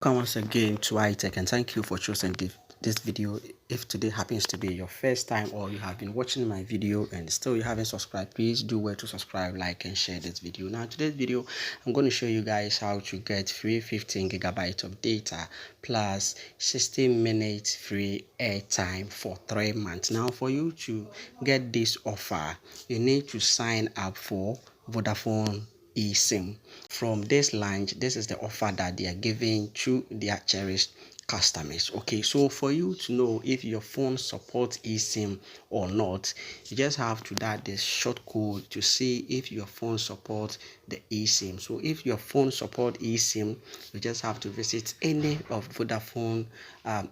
Welcome once again to iTech, and thank you for choosing this video. If today happens to be your first time or you have been watching my video and still you haven't subscribed, please do well to subscribe, like and share this video. Now today's video I'm going to show you guys how to get free 15 gigabytes of data plus 60 minutes free airtime for 3 months. Now for you to get this offer, you need to sign up for Vodafone eSIM. From this launch, this is the offer that they are giving to their cherished customers. Okay, so for you to know if your phone supports eSIM or not, you just have to dial this short code to see if your phone supports the eSIM. So if your phone supports eSIM, you just have to visit any of Vodafone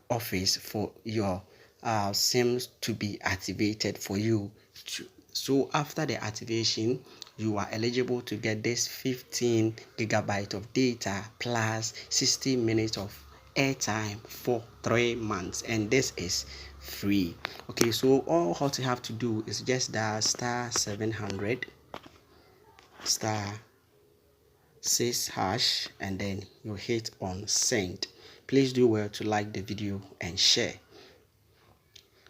office for your SIMs to be activated for you to. So after the activation, you are eligible to get this 15 gigabyte of data plus 60 minutes of airtime for 3 months, and this is free. Okay, so all what you have to do is just dial star 700 star 6 hash and then you hit on send. Please do well to like the video and share.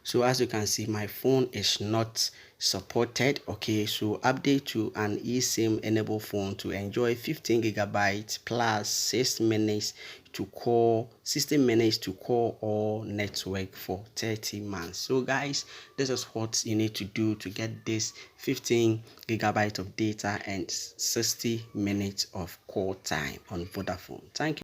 So as you can see, my phone is not supported. Okay, so update to an eSIM enabled phone to enjoy 15 gigabytes plus 6 minutes to call, 60 minutes to call all network for 30 months. So guys, this is what you need to do to get this 15 gigabytes of data and 60 minutes of call time on Vodafone. Thank you.